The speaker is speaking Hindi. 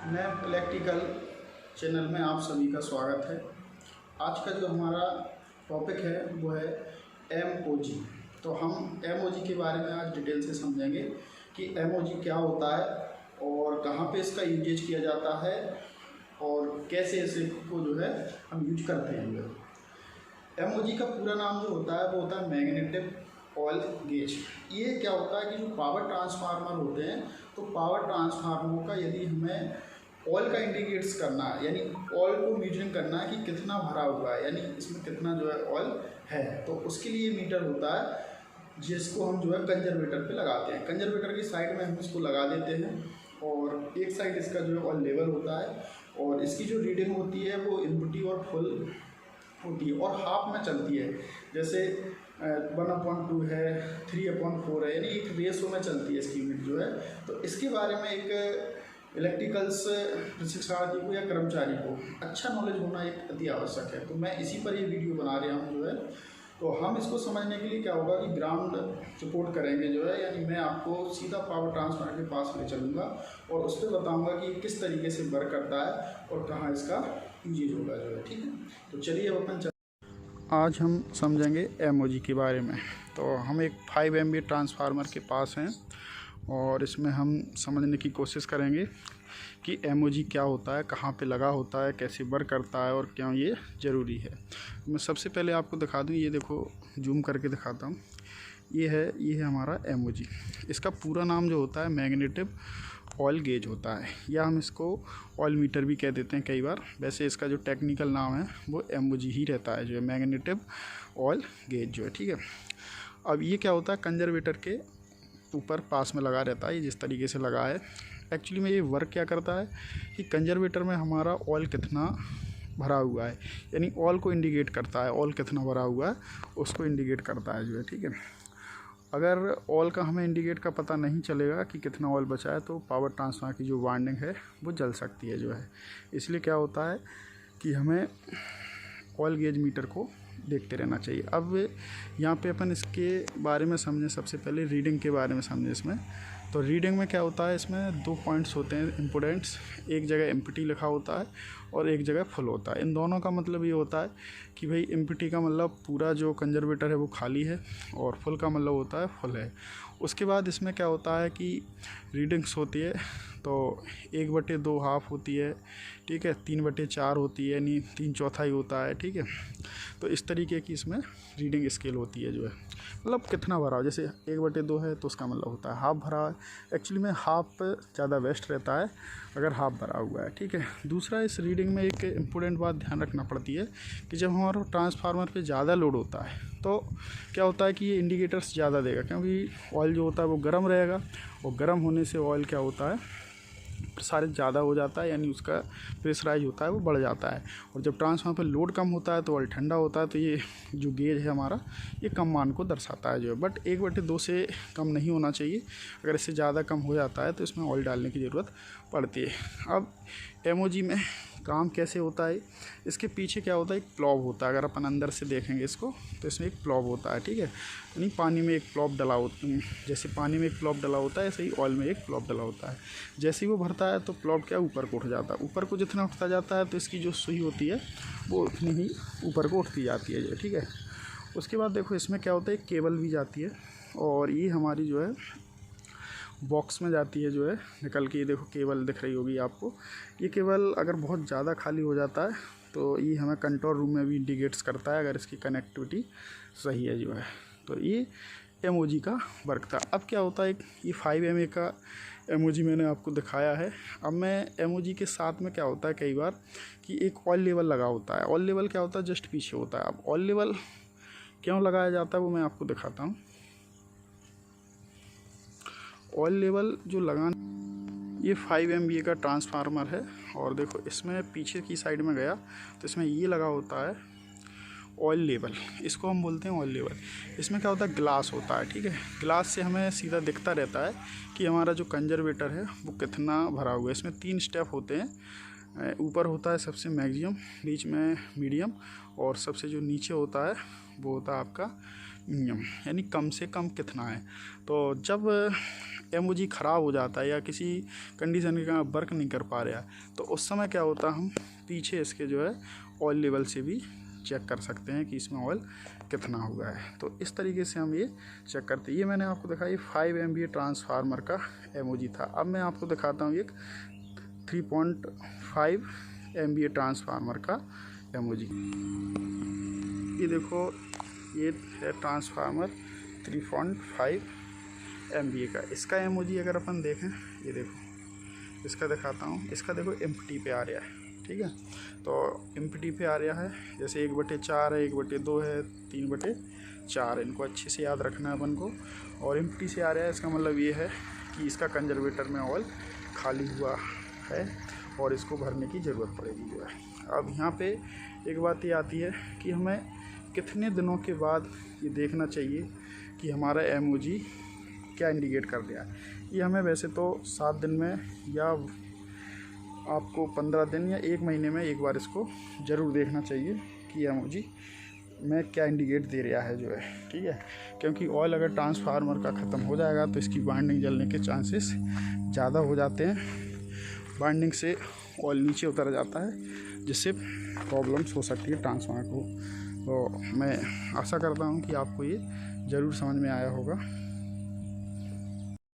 नैप इलेक्ट्रिकल चैनल में आप सभी का स्वागत है। आज का जो हमारा टॉपिक है वो है MOG। तो हम MOG के बारे में आज डिटेल से समझेंगे कि MOG क्या होता है और कहाँ पे इसका यूजेज किया जाता है और कैसे इसे को जो है हम यूज करते हैं। MOG का पूरा नाम जो होता है वो होता है मैग्नेटिक ऑयल गेज। ये क्या होता है कि जो पावर ट्रांसफार्मर होते हैं, तो पावर ट्रांसफार्मर का यदि हमें ऑयल का इंडिकेट्स करना है, यानी ऑयल को मीजरिंग करना है कि कितना भरा हुआ है, यानी इसमें कितना जो है ऑयल है, तो उसके लिए मीटर होता है जिसको हम जो है कंजर्वेटर पे लगाते हैं। कंजर्वेटर की साइड में हम इसको लगा देते हैं और एक साइड इसका जो है ऑयल लेवल होता है और इसकी जो रीडिंग होती है वो इनपुटी और फुल होती है और हाफ में चलती है। जैसे 1/2 है, 3/4 है, यानी एक रेशो में चलती है इसकी यूनिट जो है। तो इसके बारे में एक इलेक्ट्रिकल्स प्रशिक्षणार्थी को या कर्मचारी को अच्छा नॉलेज होना एक अति आवश्यक है। तो मैं इसी पर ये वीडियो बना रहा हूँ जो है। तो हम इसको समझने के लिए क्या होगा कि ग्राउंड सपोर्ट करेंगे जो है, यानी मैं आपको सीधा पावर ट्रांसफार्मर के पास ले चलूँगा और उस पर बताऊँगा कि किस तरीके से वर्क करता है और कहाँ इसका यूजेज होगा जो है। ठीक है, तो चलिए अब अपन आज हम समझेंगे MOG के बारे में। तो हम एक 5 MVA ट्रांसफार्मर के पास हैं और इसमें हम समझने की कोशिश करेंगे कि MOG क्या होता है, कहाँ पे लगा होता है, कैसे वर्क करता है और क्यों ये ज़रूरी है। मैं सबसे पहले आपको दिखा दूँ, ये देखो जूम करके दिखाता हूँ। ये है हमारा MOG। इसका पूरा नाम जो होता है मैग्नेटिक ऑयल गेज होता है, या हम इसको ऑयल मीटर भी कह देते हैं कई बार। वैसे इसका जो टेक्निकल नाम है वो MOG ही रहता है, जो है मैग्नेटिक ऑयल गेज जो है। ठीक है, अब ये क्या होता है, कंजर्वेटर के ऊपर पास में लगा रहता है, ये जिस तरीके से लगा है। एक्चुअली में ये वर्क क्या करता है कि कंजर्वेटर में हमारा ऑयल कितना भरा हुआ है, यानी ऑयल को इंडिकेट करता है, ऑयल कितना भरा हुआ है उसको इंडिकेट करता है जो है। ठीक है, अगर ऑयल का हमें इंडिकेट का पता नहीं चलेगा कि कितना ऑयल बचा है, तो पावर ट्रांसफार्मर की जो वाइंडिंग है वो जल सकती है जो है। इसलिए क्या होता है कि हमें ऑयल गेज मीटर को देखते रहना चाहिए। अब यहाँ पे अपन इसके बारे में समझें, सबसे पहले रीडिंग के बारे में समझें इसमें। तो रीडिंग में क्या होता है, इसमें 2 पॉइंट्स होते हैं इम्पोर्टेंट्स। एक जगह एम्प्टी लिखा होता है और एक जगह फुल होता है। इन दोनों का मतलब ये होता है कि भाई एम्प्टी का मतलब पूरा जो कंजर्वेटर है वो खाली है और फुल का मतलब होता है फुल है। उसके बाद इसमें क्या होता है कि रीडिंग्स होती है, तो 1/2 हाफ होती है, ठीक है, 3/4 होती है, यानी 3/4 होता है। ठीक है, तो इस तरीके की इसमें रीडिंग स्केल होती है जो है, मतलब कितना भरा हो। जैसे 1/2 है तो उसका मतलब होता है हाफ भरा है। एक्चुअली में हाफ ज़्यादा बेस्ट रहता है अगर हाफ भरा हुआ है। ठीक है, दूसरा इस रीडिंग में एक इम्पोर्टेंट बात ध्यान रखना पड़ती है कि जब हमारा ट्रांसफार्मर पे ज़्यादा लोड होता है तो क्या होता है कि ये इंडिकेटर्स ज़्यादा देगा, क्योंकि ऑयल जो होता है वो गर्म रहेगा और गर्म होने से ऑयल क्या होता है, प्रेशराइज ज़्यादा हो जाता है, यानी उसका प्रेशराइज होता है वो बढ़ जाता है। और जब ट्रांसफार्मर पर लोड कम होता है तो ऑयल ठंडा होता है, तो ये जो गेज है हमारा ये कम मान को दर्शाता है जो है। बट 1/2 से कम नहीं होना चाहिए। अगर इससे ज़्यादा कम हो जाता है तो इसमें ऑयल डालने की ज़रूरत पड़ती है। अब MOG में काम कैसे होता है, इसके पीछे क्या होता है, एक प्लॉब होता है। अगर अपन अंदर से देखेंगे इसको तो इसमें एक प्लॉब होता है। ठीक है, यानी पानी में एक प्लॉब डला होता है, जैसे पानी में एक प्लॉब डला होता है ऐसे ही ऑयल में एक प्लॉब डला होता है। जैसे ही वो भरता है तो प्लॉब क्या ऊपर को उठ जाता है। ऊपर को जितना उठता जाता है तो इसकी जो सुई होती है वो उतनी ही ऊपर को उठती जाती है जो। ठीक है, उसके बाद देखो इसमें क्या होता है, केबल भी जाती है और ये हमारी जो है बॉक्स में जाती है जो है निकल के। ये देखो केबल दिख रही होगी आपको। ये केबल अगर बहुत ज़्यादा खाली हो जाता है तो ये हमें कंट्रोल रूम में भी इंडिकेट्स करता है अगर इसकी कनेक्टिविटी सही है जो है। तो ये MOG का वर्क था। अब क्या होता है, ये 5 MA का MOG मैंने आपको दिखाया है। अब मैं MOG के साथ में क्या होता है कई बार कि एक ऑयल लेवल लगा होता है। ऑयल लेवल क्या होता है, जस्ट पीछे होता है। अब ऑयल लेवल क्यों लगाया जाता है वो मैं आपको दिखाता हूँ। ऑयल लेवल जो लगाना, ये 5 MVA का ट्रांसफार्मर है और देखो इसमें पीछे की साइड में गया तो इसमें ये लगा होता है ऑयल लेवल, इसको हम बोलते हैं ऑयल लेवल। इसमें क्या होता है, ग्लास होता है। ठीक है, ग्लास से हमें सीधा दिखता रहता है कि हमारा जो कंजर्वेटर है वो कितना भरा हुआ है। इसमें 3 स्टेप होते हैं। ऊपर होता है सबसे मैक्सिमम, बीच में मीडियम और सबसे जो नीचे होता है वो होता है आपका मिनिमम, यानी कम से कम कितना है। तो जब एमओजी ख़राब हो जाता है या किसी कंडीशन के कारण वर्क नहीं कर पा रहा है, तो उस समय क्या होता है, हम पीछे इसके जो है ऑयल लेवल से भी चेक कर सकते हैं कि इसमें ऑयल कितना हुआ है। तो इस तरीके से हम ये चेक करते हैं। ये मैंने आपको दिखाई 5 MVA ट्रांसफार्मर का एमओजी था। अब मैं आपको दिखाता हूँ एक 3.5 MVA ट्रांसफार्मर का एमओजी। ये देखो, ये है ट्रांसफार्मर 3.5 MVA का। इसका एमओजी अगर अपन देखें, ये देखो, इसका दिखाता हूँ। इसका देखो एम्प्टी पे आ रहा है, ठीक है। तो एम्प्टी पे आ रहा है, जैसे 1/4 है, 1/2 है, 3/4। इनको अच्छे से याद रखना है अपन को। और एम्प्टी से आ रहा है, इसका मतलब ये है कि इसका कंजर्वेटर में ऑयल खाली हुआ है और इसको भरने की ज़रूरत पड़ेगी जो है। अब यहाँ पे एक बात ये आती है कि हमें कितने दिनों के बाद ये देखना चाहिए कि हमारा एमओजी क्या इंडिकेट कर रहा है। ये हमें वैसे तो 7 दिन में या आपको 15 दिन या 1 महीने में एक बार इसको ज़रूर देखना चाहिए कि एमओजी में क्या इंडिकेट दे रहा है जो है, ठीक है। क्योंकि ऑयल अगर ट्रांसफार्मर का ख़त्म हो जाएगा तो इसकी वाइंडिंग जलने के चांसेस ज़्यादा हो जाते हैं। वाइंडिंग से ऑयल नीचे उतर जाता है, जिससे प्रॉब्लम्स हो सकती है ट्रांसफार्मर को। तो मैं आशा करता हूँ कि आपको ये ज़रूर समझ में आया होगा।